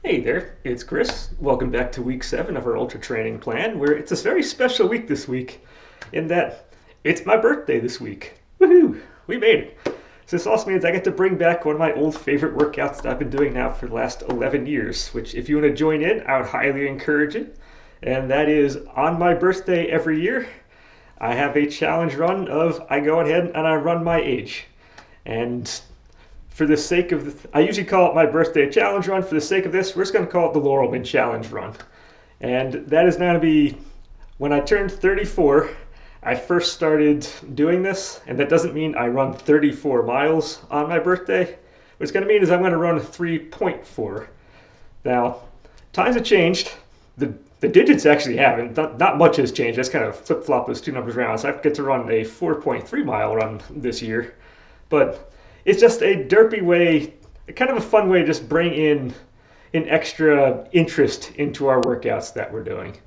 Hey there, it's Chris. Welcome back to week 7 of our ultra training plan, where it's a very special week this week in that it's my birthday this week. Woohoo! We made it. So this also means I get to bring back one of my old favorite workouts that I've been doing now for the last 11 years, which if you want to join in, I would highly encourage it. And that is on my birthday every year, I have a challenge run of I go ahead and I run my age. And for the sake of I usually call it my birthday challenge run. For the sake of this, we're just going to call it the Laurelman challenge run. And that is now to be when I turned 34. I first started doing this, and that doesn't mean I run 34 miles on my birthday. What it's going to mean is I'm going to run 3.4. Now, times have changed. The digits actually haven't. Not much has changed. I just kind of flip flop those two numbers around. So I get to run a 4.3 mile run this year. But it's just a derpy way, kind of a fun way to just bring in an extra interest into our workouts that we're doing.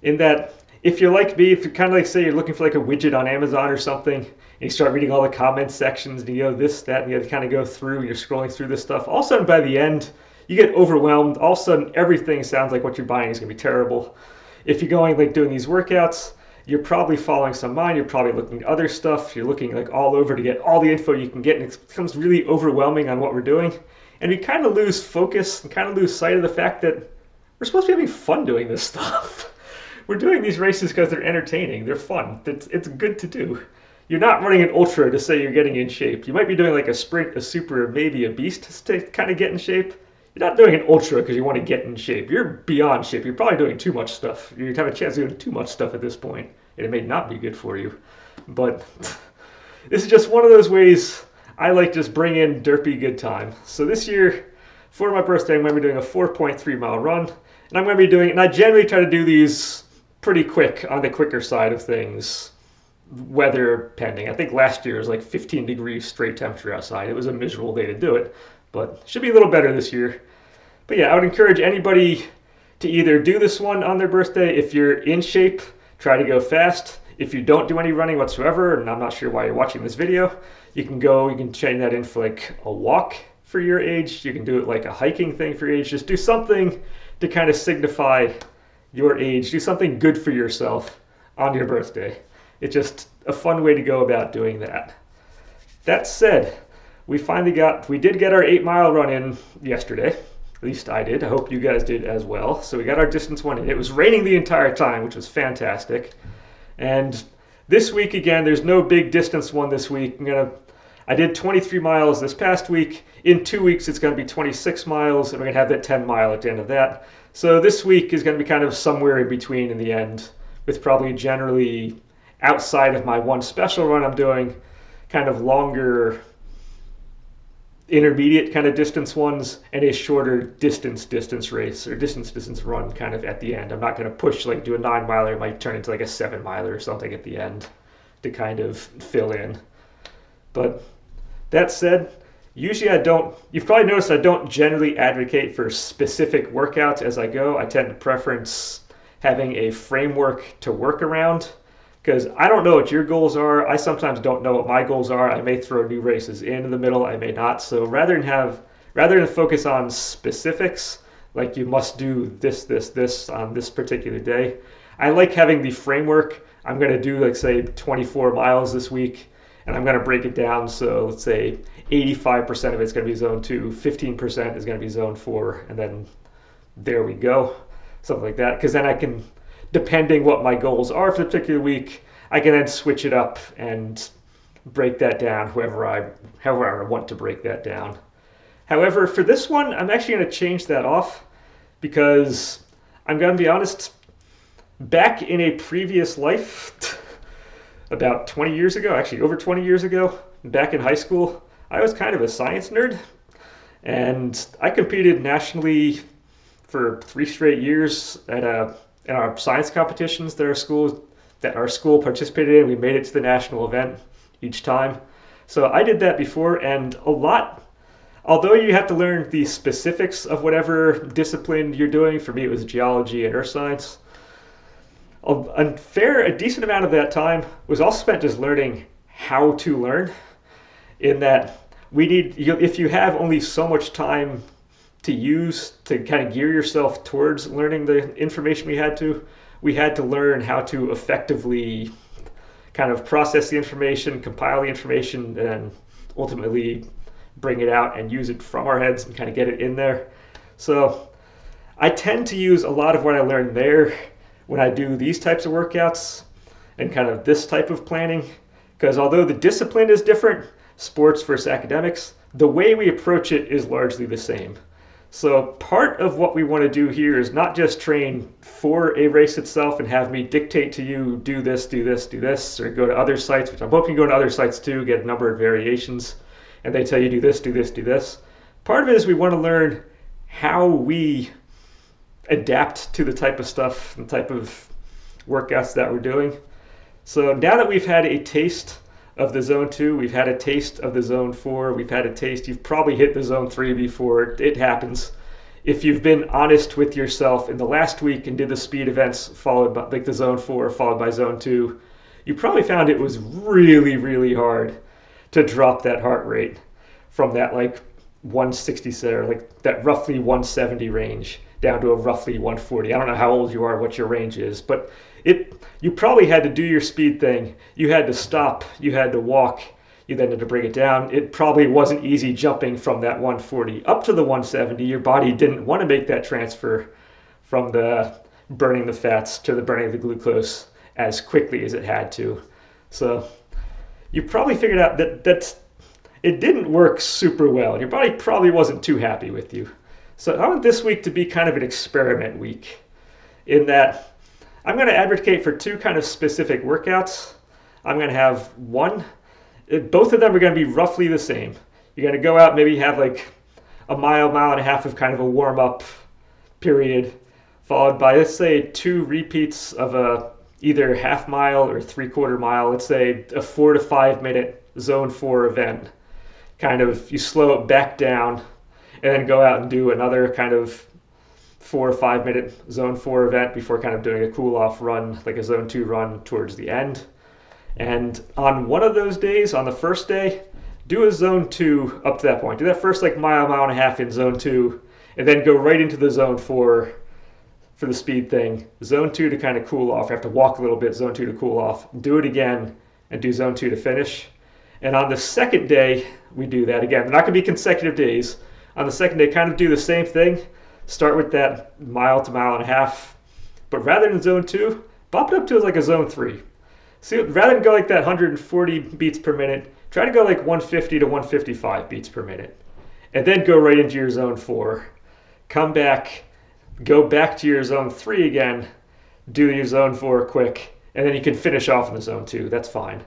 In that, if you're like me, if you kind of like say you're looking for like a widget on Amazon or something, and you start reading all the comment sections, and you go this, that, and you kind of go through, and you're scrolling through this stuff, all of a sudden by the end, you get overwhelmed. All of a sudden, everything sounds like what you're buying is going to be terrible. If you're going like doing these workouts, you're probably following some mind, you're probably looking at other stuff, you're looking like all over to get all the info you can get, and it becomes really overwhelming on what we're doing. And we kind of lose focus and kind of lose sight of the fact that we're supposed to be having fun doing this stuff. We're doing these races because they're entertaining, they're fun, it's good to do. You're not running an ultra to say you're getting in shape. You might be doing like a sprint, a super, maybe a beast to kind of get in shape. You're not doing an ultra because you want to get in shape. You're beyond shape. You're probably doing too much stuff. You have a chance of doing too much stuff at this point, and it may not be good for you. But this is just one of those ways I like just bring in derpy good time. So this year, for my birthday, I'm going to be doing a 4.3 mile run, and I'm going to be doing, and I generally try to do these pretty quick on the quicker side of things, weather pending. I think last year was like 15 degrees straight temperature outside. It was a miserable day to do it, but should be a little better this year. But yeah, I would encourage anybody to either do this one on their birthday. If you're in shape, try to go fast. If you don't do any running whatsoever, and I'm not sure why you're watching this video, you can change that in for like a walk for your age. You can do it like a hiking thing for your age. Just do something to kind of signify your age. Do something good for yourself on your birthday. It's just a fun way to go about doing that. That said, we did get our 8 mile run in yesterday. At least I did. I hope you guys did as well. So we got our distance one in. It was raining the entire time, which was fantastic. And this week again, there's no big distance one this week. I did 23 miles this past week. In 2 weeks, it's going to be 26 miles, and we're going to have that 10 mile at the end of that. So this week is going to be kind of somewhere in between in the end, with probably generally outside of my one special run I'm doing, kind of longer intermediate kind of distance ones and a shorter distance race or distance run kind of at the end. I'm not going to push like do a 9 miler. It might turn into like a 7 miler or something at the end to kind of fill in. But that said, usually you've probably noticed I don't generally advocate for specific workouts as I go. I tend to preference having a framework to work around, because I don't know what your goals are. I sometimes don't know what my goals are. I may throw new races in the middle, I may not. So rather than focus on specifics, like you must do this on this particular day, I like having the framework. I'm going to do like say 24 miles this week, and I'm going to break it down. So let's say 85% of it's going to be zone 2, 15% is going to be zone 4, and then there we go. Something like that. Because then I can, depending what my goals are for the particular week, I can then switch it up and break that down however I want to break that down. However, for this one, I'm actually going to change that off, because I'm going to be honest, back in a previous life, about 20 years ago, actually over 20 years ago, back in high school, I was kind of a science nerd, and I competed nationally for 3 straight years in our science competitions that our school participated in. We made it to the national event each time. So I did that before, and although you have to learn the specifics of whatever discipline you're doing, for me it was geology and earth science, a decent amount of that time was also spent just learning how to learn, in that if you have only so much time to use to kind of gear yourself towards learning the information we had to. We had to learn how to effectively kind of process the information, compile the information, and ultimately bring it out and use it from our heads and kind of get it in there. So I tend to use a lot of what I learned there when I do these types of workouts and kind of this type of planning, because although the discipline is different, sports versus academics, the way we approach it is largely the same. So part of what we want to do here is not just train for a race itself and have me dictate to you, do this, do this, do this, or go to other sites, which I'm hoping you go to other sites too, get a number of variations, and they tell you do this, do this, do this. Part of it is we want to learn how we adapt to the type of stuff and type of workouts that we're doing. So now that we've had a taste of the zone 2, we've had a taste of the zone 4, we've had a taste, you've probably hit the zone 3 before, it happens. If you've been honest with yourself in the last week and did the speed events followed by like the zone 4 followed by zone 2, you probably found it was really, really hard to drop that heart rate from that like 160 or like that roughly 170 range down to a roughly 140. I don't know how old you are, what your range is, but you probably had to do your speed thing. You had to stop, you had to walk, you then had to bring it down. It probably wasn't easy jumping from that 140 up to the 170. Your body didn't want to make that transfer from the burning the fats to the burning of the glucose as quickly as it had to. So you probably figured out that it didn't work super well. Your body probably wasn't too happy with you. So I want this week to be kind of an experiment week in that I'm going to advocate for 2 kind of specific workouts. I'm going to have one, both of them are going to be roughly the same. You're going to go out, maybe have like a mile and a half of kind of a warm-up period, followed by, let's say, 2 repeats of a either half mile or 3/4 mile, let's say a 4 to 5 minute zone 4 event. Kind of, you slow it back down and then go out and do another kind of 4 or 5 minute zone 4 event before kind of doing a cool off run, like a zone 2 run towards the end. And on one of those days, on the first day, do a zone 2 up to that point. Do that first like mile and a half in zone 2, and then go right into the zone 4 for the speed thing. Zone 2 to kind of cool off. You have to walk a little bit, zone 2 to cool off. Do it again and do zone 2 to finish. And on the second day, we do that again. They're not going to be consecutive days. On the second day, kind of do the same thing. Start with that mile to mile and a half, but rather than zone 2, bump it up to like a zone 3. So rather than go like that 140 beats per minute, try to go like 150 to 155 beats per minute, and then go right into your zone 4. Come back, go back to your zone 3 again, do your zone 4 quick, and then you can finish off in the zone 2. That's fine.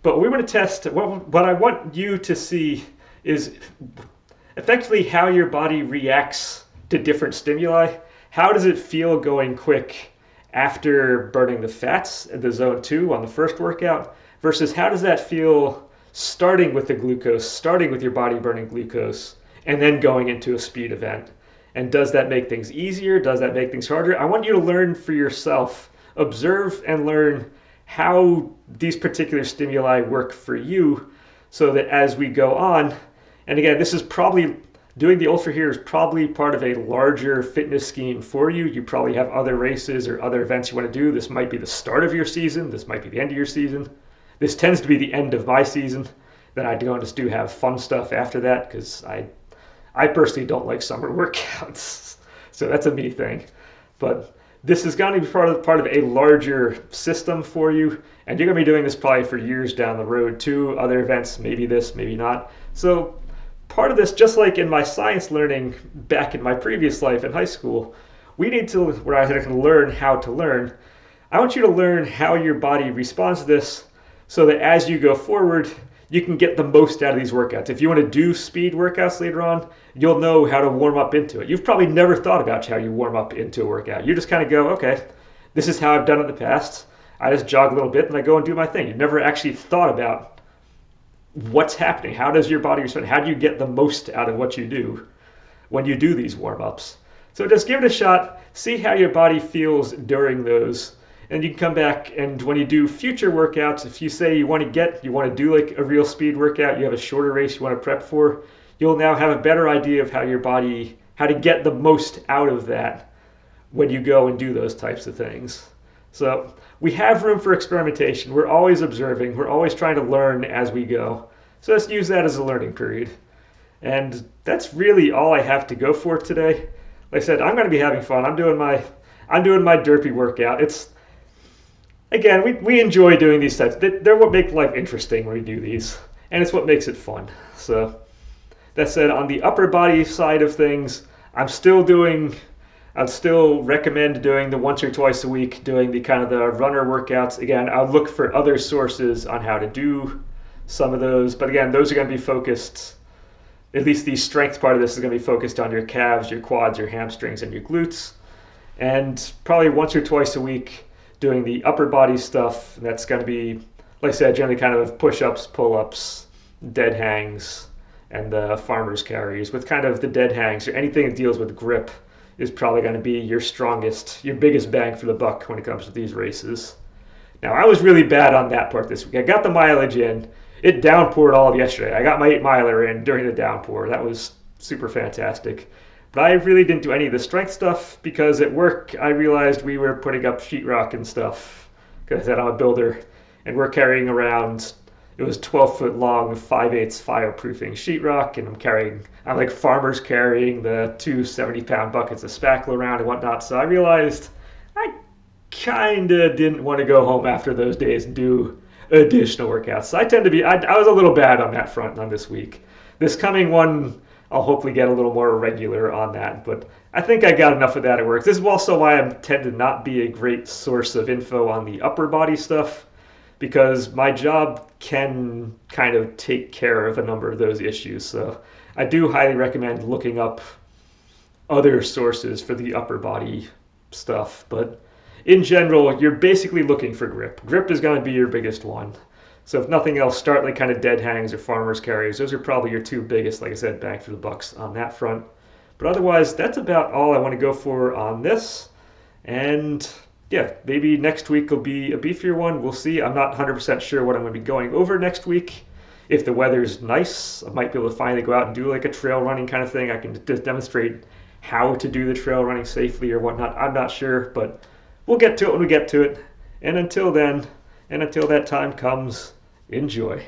But we want to test, what I want you to see is effectively how your body reacts to different stimuli. How does it feel going quick after burning the fats at the zone 2 on the first workout versus how does that feel starting with the glucose, starting with your body burning glucose, and then going into a speed event? And does that make things easier? Does that make things harder? I want you to learn for yourself, observe and learn how these particular stimuli work for you so that as we go on, and again, this is probably doing the Ultra here is probably part of a larger fitness scheme for you. You probably have other races or other events you want to do. This might be the start of your season. This might be the end of your season. This tends to be the end of my season. Then I don't just do have fun stuff after that because I personally don't like summer workouts. So that's a me thing. But this is going to be part of a larger system for you. And you're going to be doing this probably for years down the road too. Other events, maybe this, maybe not. So part of this, just like in my science learning back in my previous life in high school, we need to, where I had to learn how to learn. I want you to learn how your body responds to this so that as you go forward, you can get the most out of these workouts. If you want to do speed workouts later on, you'll know how to warm up into it. You've probably never thought about how you warm up into a workout. You just kind of go, okay, this is how I've done it in the past. I just jog a little bit and I go and do my thing. You've never actually thought about what's happening. How does your body respond? How do you get the most out of what you do when you do these warm-ups? So just give it a shot. See how your body feels during those. And you can come back and when you do future workouts, if you say you want to do like a real speed workout, you have a shorter race you want to prep for, you'll now have a better idea of how your body how to get the most out of that when you go and do those types of things. So we have room for experimentation. We're always observing. We're always trying to learn as we go. So let's use that as a learning period. And that's really all I have to go for today. Like I said, I'm going to be having fun. I'm doing my derpy workout. It's again, we enjoy doing these types. They're what make life interesting when we do these, and it's what makes it fun. So that said, on the upper body side of things, I'd still recommend doing the once or twice a week, doing the kind of the runner workouts. Again, I'll look for other sources on how to do some of those, but again, those are going to be focused. At least the strength part of this is going to be focused on your calves, your quads, your hamstrings, and your glutes. And probably once or twice a week doing the upper body stuff. And that's going to be, like I said, generally kind of push-ups, pull-ups, dead hangs, and the farmer's carries. With kind of the dead hangs or anything that deals with grip is probably going to be your strongest, your biggest bang for the buck when it comes to these races. Now, I was really bad on that part this week. I got the mileage in. It downpoured all of yesterday. I got my 8-miler in during the downpour. That was super fantastic. But I really didn't do any of the strength stuff because at work I realized we were putting up sheetrock and stuff. Because I'm a builder and we're carrying around, it was 12-foot long, 5/8 fireproofing sheetrock, and I'm like farmers carrying the two 70-pound buckets of spackle around and whatnot. So I realized I kind of didn't want to go home after those days and do additional workouts. So I was a little bad on that front on this week. This coming one, I'll hopefully get a little more regular on that, but I think I got enough of that at work. This is also why I tend to not be a great source of info on the upper body stuff, because my job can kind of take care of a number of those issues. So I do highly recommend looking up other sources for the upper body stuff, but in general, you're basically looking for grip. Grip is going to be your biggest one. So if nothing else, start like kind of dead hangs or farmer's carries. Those are probably your two biggest, like I said, bang for the bucks on that front. But otherwise, that's about all I want to go for on this. And yeah, maybe next week will be a beefier one. We'll see. I'm not 100% sure what I'm going to be going over next week. If the weather's nice, I might be able to finally go out and do like a trail running kind of thing. I can just demonstrate how to do the trail running safely or whatnot. I'm not sure, but we'll get to it when we get to it. And until then, and until that time comes, enjoy.